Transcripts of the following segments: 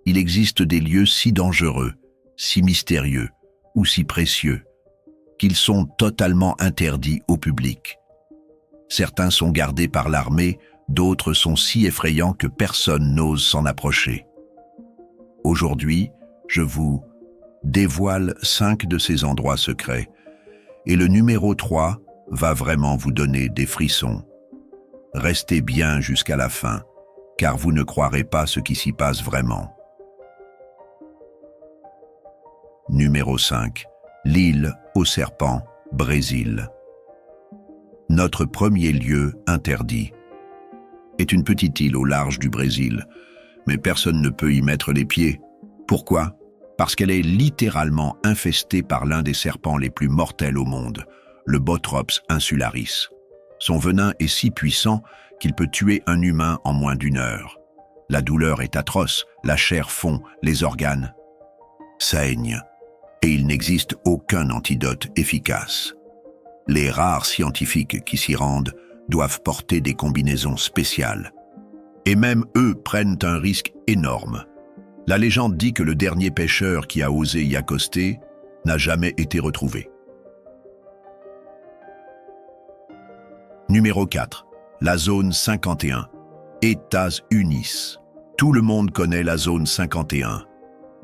Il existe des lieux si dangereux, si mystérieux ou si précieux qu'ils sont totalement interdits au public. Certains sont gardés par l'armée, d'autres sont si effrayants que personne n'ose s'en approcher. Aujourd'hui, je vous dévoile 5 de ces endroits secrets, et le numéro 3 va vraiment vous donner des frissons. Restez bien jusqu'à la fin, car vous ne croirez pas ce qui s'y passe vraiment. Numéro 5. L'île aux serpents, Brésil. Notre premier lieu interdit est une petite île au large du Brésil, mais personne ne peut y mettre les pieds. Pourquoi? Parce qu'elle est littéralement infestée par l'un des serpents les plus mortels au monde, le Bothrops insularis. Son venin est si puissant qu'il peut tuer un humain en moins d'1 heure. La douleur est atroce, la chair fond, les organes saignent, et il n'existe aucun antidote efficace. Les rares scientifiques qui s'y rendent doivent porter des combinaisons spéciales. Et même eux prennent un risque énorme. La légende dit que le dernier pêcheur qui a osé y accoster n'a jamais été retrouvé. Numéro 4. La zone 51. États-Unis. Tout le monde connaît la zone 51.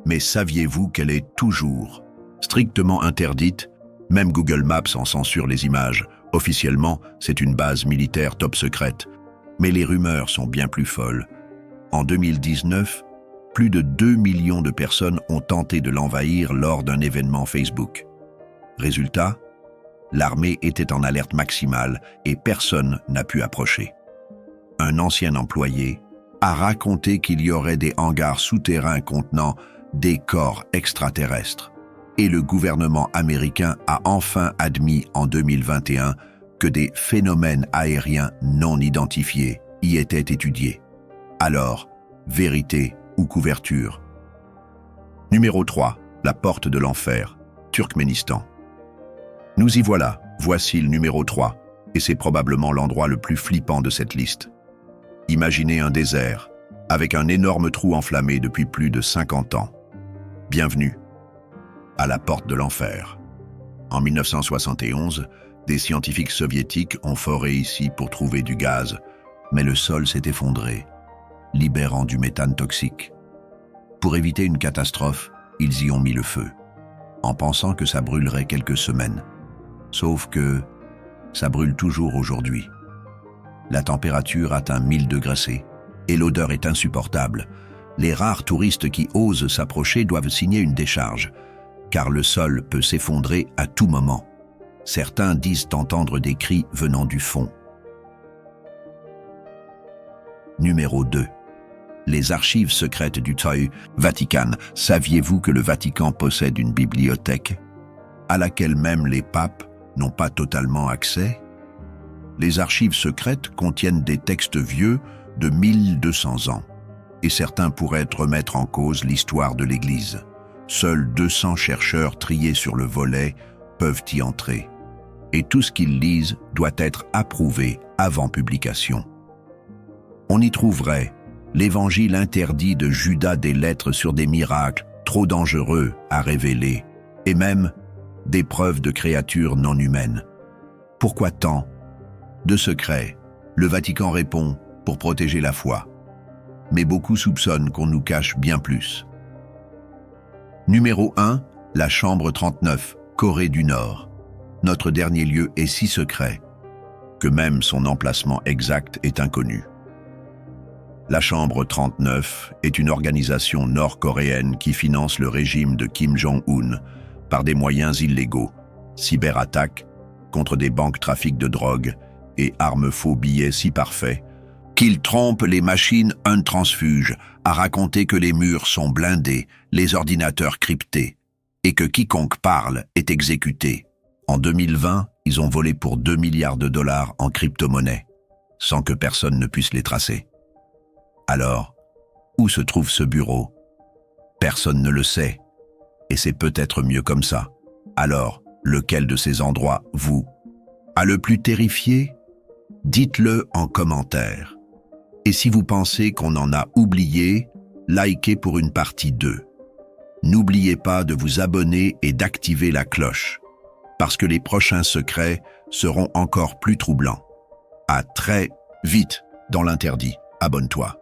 Mais saviez-vous qu'elle est toujours strictement interdite? Même Google Maps en censure les images. Officiellement, c'est une base militaire top secrète. Mais les rumeurs sont bien plus folles. En 2019, plus de 2 millions de personnes ont tenté de l'envahir lors d'un événement Facebook. Résultat, l'armée était en alerte maximale et personne n'a pu approcher. Un ancien employé a raconté qu'il y aurait des hangars souterrains contenant des corps extraterrestres. Et le gouvernement américain a enfin admis en 2021 que des phénomènes aériens non identifiés y étaient étudiés. Alors, vérité ou couverture? Numéro 3. La porte de l'enfer, Turkménistan. Nous y voilà, voici le numéro 3, et c'est probablement l'endroit le plus flippant de cette liste. Imaginez un désert, avec un énorme trou enflammé depuis plus de 50 ans. Bienvenue à la porte de l'enfer. En 1971, des scientifiques soviétiques ont foré ici pour trouver du gaz, mais le sol s'est effondré, libérant du méthane toxique. Pour éviter une catastrophe, ils y ont mis le feu, en pensant que ça brûlerait quelques semaines. Sauf que ça brûle toujours aujourd'hui. La température atteint 1000 degrés C et l'odeur est insupportable. Les rares touristes qui osent s'approcher doivent signer une décharge, car le sol peut s'effondrer à tout moment. Certains disent entendre des cris venant du fond. Numéro 2. Les archives secrètes du Vatican. Saviez-vous que le Vatican possède une bibliothèque à laquelle même les papes n'ont pas totalement accès? Les archives secrètes contiennent des textes vieux de 1200 ans, et certains pourraient remettre en cause l'histoire de l'Église. Seuls 200 chercheurs triés sur le volet peuvent y entrer, et tout ce qu'ils lisent doit être approuvé avant publication. On y trouverait l'évangile interdit de Judas des lettres sur des miracles trop dangereux à révéler, et même des preuves de créatures non humaines. Pourquoi tant de secrets? Le Vatican répond pour protéger la foi. Mais beaucoup soupçonnent qu'on nous cache bien plus. Numéro 1, la chambre 39, Corée du Nord. Notre dernier lieu est si secret que même son emplacement exact est inconnu. La chambre 39 est une organisation nord-coréenne qui finance le régime de Kim Jong-un par des moyens illégaux, cyberattaques contre des banques, trafic de drogue et armes, faux billets si parfaits qu'il trompe les machines un transfuge à raconter que les murs sont blindés, les ordinateurs cryptés, et que quiconque parle est exécuté. En 2020, ils ont volé pour 2 milliards de dollars en crypto-monnaie, sans que personne ne puisse les tracer. Alors, où se trouve ce bureau? Personne ne le sait, et c'est peut-être mieux comme ça. Alors, lequel de ces endroits vous a le plus terrifié? Dites-le en commentaire. Et si vous pensez qu'on en a oublié, likez pour une partie 2. N'oubliez pas de vous abonner et d'activer la cloche, parce que les prochains secrets seront encore plus troublants. À très vite dans l'interdit. Abonne-toi.